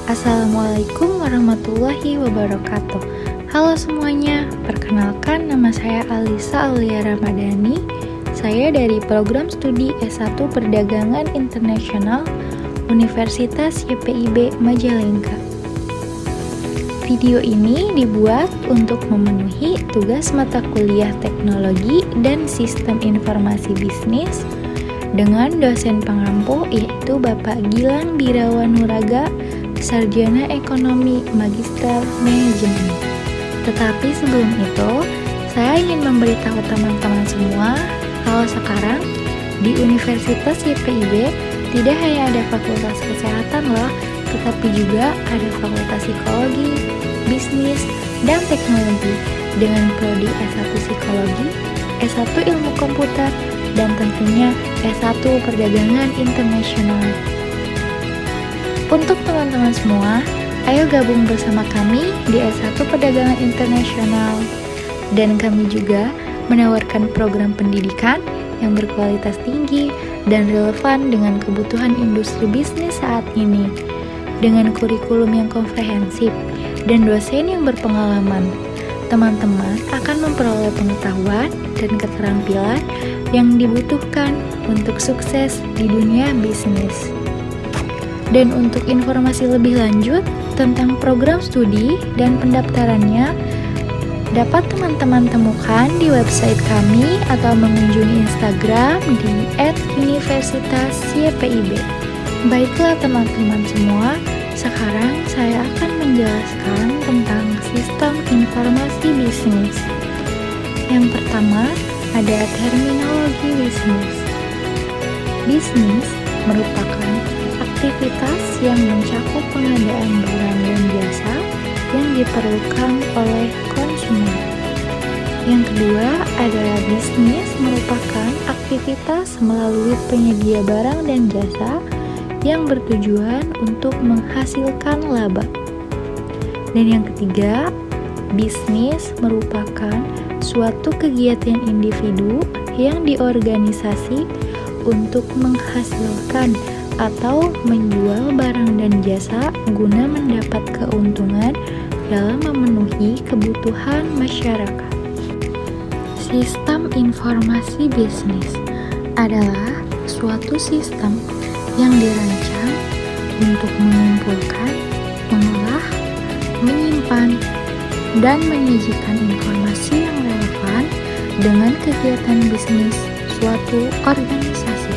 Assalamualaikum warahmatullahi wabarakatuh. Halo semuanya, perkenalkan nama saya Alisa Aulia Ramadhani. Saya dari program studi S1 Perdagangan Internasional Universitas YPIB Majalengka. Video ini dibuat untuk memenuhi tugas mata kuliah Teknologi dan Sistem Informasi Bisnis dengan dosen pengampu yaitu Bapak Gilang Birawan Nuraga, Sarjana Ekonomi Magister Manajemen. Tetapi sebelum itu, saya ingin memberitahu teman-teman semua kalau sekarang di Universitas YPIB tidak hanya ada Fakultas Kesehatan loh, tetapi juga ada Fakultas Psikologi, Bisnis, dan Teknologi dengan prodi S1 Psikologi, S1 Ilmu Komputer, dan tentunya S1 Perdagangan Internasional. Untuk teman-teman semua, ayo gabung bersama kami di S1 Perdagangan Internasional. Dan kami juga menawarkan program pendidikan yang berkualitas tinggi dan relevan dengan kebutuhan industri bisnis saat ini. Dengan kurikulum yang komprehensif dan dosen yang berpengalaman, teman-teman akan memperoleh pengetahuan dan keterampilan yang dibutuhkan untuk sukses di dunia bisnis. Dan untuk informasi lebih lanjut tentang program studi dan pendaftarannya, dapat teman-teman temukan di website kami atau mengunjungi Instagram di @universitasypib. Baiklah teman-teman semua, sekarang saya akan menjelaskan tentang sistem informasi bisnis. Yang pertama, ada terminologi bisnis. Bisnis merupakan aktivitas yang mencakup pengadaan barang dan jasa yang diperlukan oleh konsumen. Yang kedua adalah bisnis merupakan aktivitas melalui penyedia barang dan jasa yang bertujuan untuk menghasilkan laba. Dan yang ketiga, bisnis merupakan suatu kegiatan individu yang diorganisasi untuk menghasilkan atau menjual barang dan jasa guna mendapat keuntungan dalam memenuhi kebutuhan masyarakat. Sistem informasi bisnis adalah suatu sistem yang dirancang untuk mengumpulkan, mengolah, menyimpan, dan menyajikan informasi yang relevan dengan kegiatan bisnis suatu organisasi.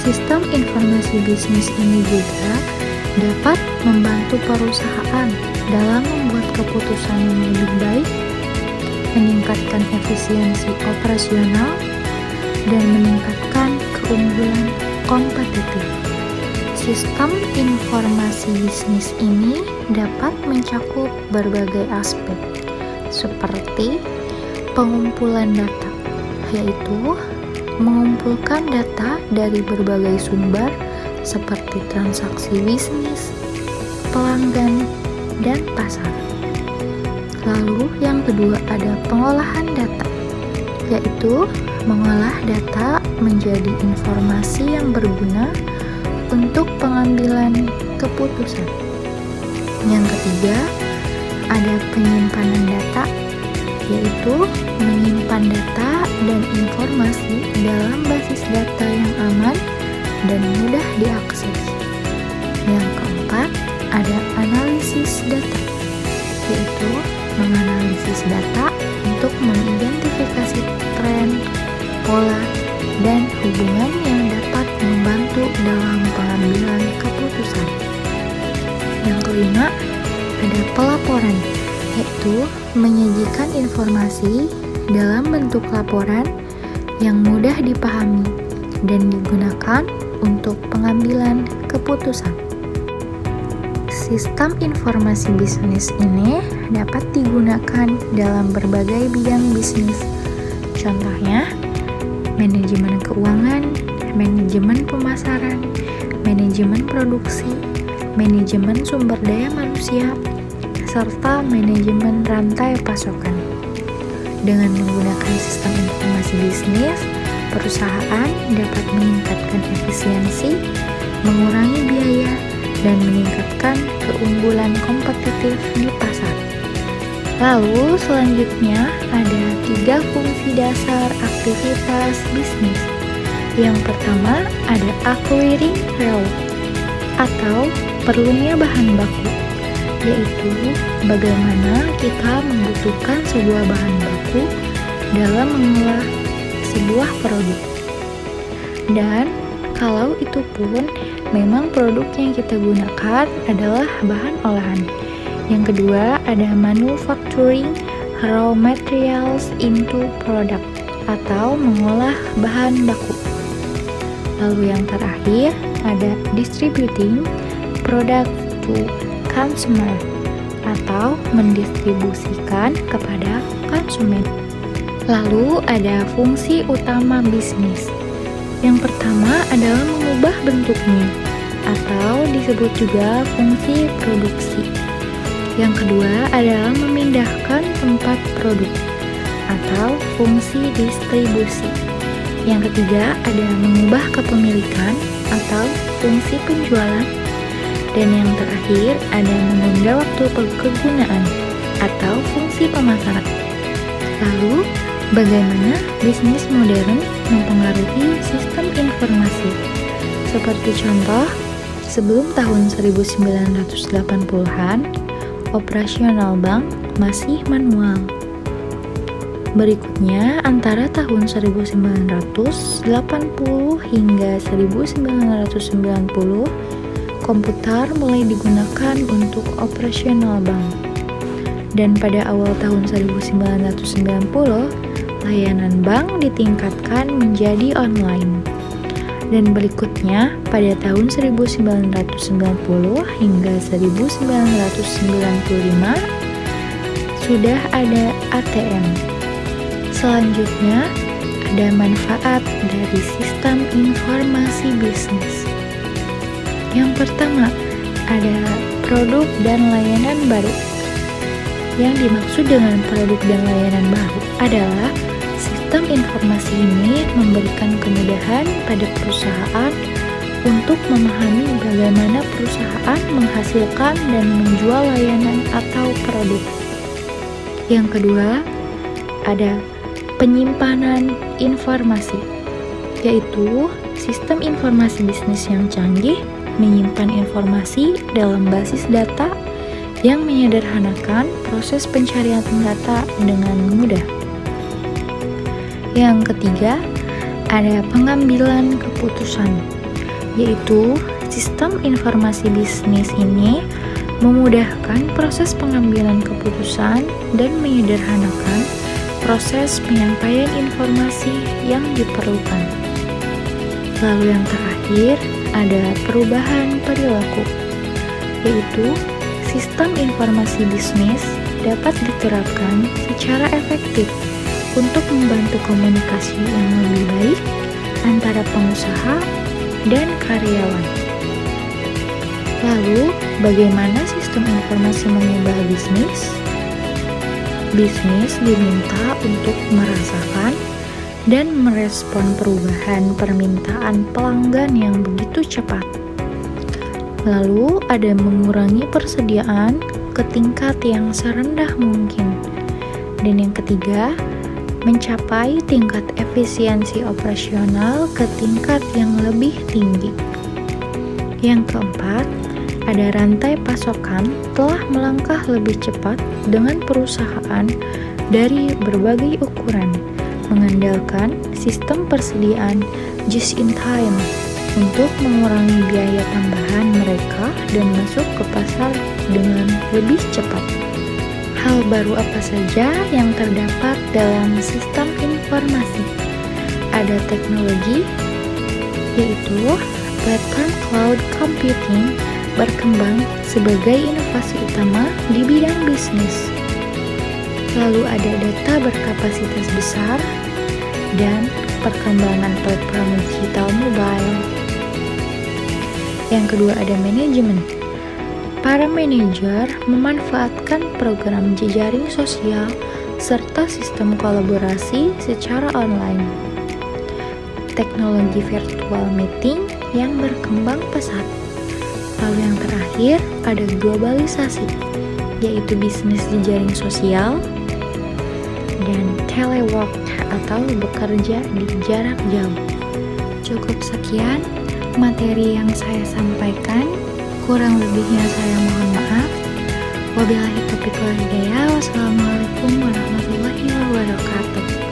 Sistem informasi bisnis ini juga dapat membantu perusahaan dalam membuat keputusan yang lebih baik, meningkatkan efisiensi operasional, dan meningkatkan keunggulan kompetitif. Sistem informasi bisnis ini dapat mencakup berbagai aspek, seperti pengumpulan data, yaitu mengumpulkan data dari berbagai sumber seperti transaksi bisnis, pelanggan, dan pasar. Lalu yang kedua ada pengolahan data, yaitu mengolah data menjadi informasi yang berguna untuk pengambilan keputusan. Yang ketiga ada penyimpanan data, yaitu menyimpan data dan informasi dalam basis data yang aman dan mudah diakses. Yang keempat, ada analisis data, yaitu menganalisis data untuk mengidentifikasi tren, pola, dan hubungan yang dapat membantu dalam pengambilan keputusan. Yang kelima, ada pelaporan, yaitu menyajikan informasi dalam bentuk laporan yang mudah dipahami dan digunakan untuk pengambilan keputusan. Sistem informasi bisnis ini dapat digunakan dalam berbagai bidang bisnis. Contohnya, manajemen keuangan, manajemen pemasaran, manajemen produksi, manajemen sumber daya manusia, serta manajemen rantai pasokan. Dengan menggunakan sistem informasi bisnis, perusahaan dapat meningkatkan efisiensi, mengurangi biaya, dan meningkatkan keunggulan kompetitif di pasar. Lalu selanjutnya ada 3 fungsi dasar aktivitas bisnis. Yang pertama ada acquiring raw atau perlunya bahan baku, yaitu bagaimana kita membutuhkan sebuah bahan baku dalam mengolah sebuah produk. Dan kalau itu pun memang produk yang kita gunakan adalah bahan olahan. Yang kedua ada manufacturing raw materials into product atau mengolah bahan baku. Lalu yang terakhir ada distributing product to consumer atau mendistribusikan kepada konsumen. Lalu ada fungsi utama bisnis. Yang pertama adalah mengubah bentuknya atau disebut juga fungsi produksi. Yang kedua adalah memindahkan tempat produk atau fungsi distribusi. Yang ketiga ada mengubah kepemilikan atau fungsi penjualan. Dan yang terakhir ada menunda waktu kegunaan atau fungsi pemasaran. Lalu, bagaimana bisnis modern mempengaruhi sistem informasi? Seperti contoh, sebelum tahun 1980-an, operasional bank masih manual. Berikutnya, antara tahun 1980 hingga 1990, komputer mulai digunakan untuk operasional bank. Dan pada awal tahun 1990, layanan bank ditingkatkan menjadi online. Dan berikutnya, pada tahun 1990 hingga 1995, sudah ada ATM. Selanjutnya, ada manfaat dari sistem informasi bisnis. Yang pertama, ada produk dan layanan baru. Yang dimaksud dengan produk dan layanan baru adalah sistem informasi ini memberikan kemudahan pada perusahaan untuk memahami bagaimana perusahaan menghasilkan dan menjual layanan atau produk. Yang kedua, ada penyimpanan informasi, yaitu sistem informasi bisnis yang canggih menyimpan informasi dalam basis data yang menyederhanakan proses pencarian data dengan mudah. Yang ketiga, ada pengambilan keputusan, yaitu sistem informasi bisnis ini memudahkan proses pengambilan keputusan dan menyederhanakan proses penyampaian informasi yang diperlukan. Lalu yang terakhir, ada perubahan perilaku, yaitu sistem informasi bisnis dapat diterapkan secara efektif untuk membantu komunikasi yang lebih baik antara pengusaha dan karyawan. Lalu, bagaimana sistem informasi mengubah bisnis? Bisnis diminta untuk merasakan dan merespon perubahan permintaan pelanggan yang begitu cepat. Lalu ada mengurangi persediaan ke tingkat yang serendah mungkin. Dan yang ketiga, mencapai tingkat efisiensi operasional ke tingkat yang lebih tinggi. Yang keempat, ada rantai pasokan telah melangkah lebih cepat dengan perusahaan dari berbagai ukuran, mengandalkan sistem persediaan just in time untuk mengurangi biaya tambahan mereka dan masuk ke pasar dengan lebih cepat. Hal baru apa saja yang terdapat dalam sistem informasi? Ada teknologi, yaitu platform cloud computing berkembang sebagai inovasi utama di bidang bisnis. Lalu ada data berkapasitas besar dan perkembangan platform digital mobile. Yang kedua ada manajemen. Para manajer memanfaatkan program jejaring sosial serta sistem kolaborasi secara online. Teknologi virtual meeting yang berkembang pesat. Lalu yang terakhir ada globalisasi, yaitu bisnis jejaring sosial, dan telework atau bekerja di jarak jauh. Cukup sekian materi yang saya sampaikan, kurang lebihnya saya mohon maaf. Wabillahi taufiq wal hidayah. Wassalamualaikum warahmatullahi wabarakatuh.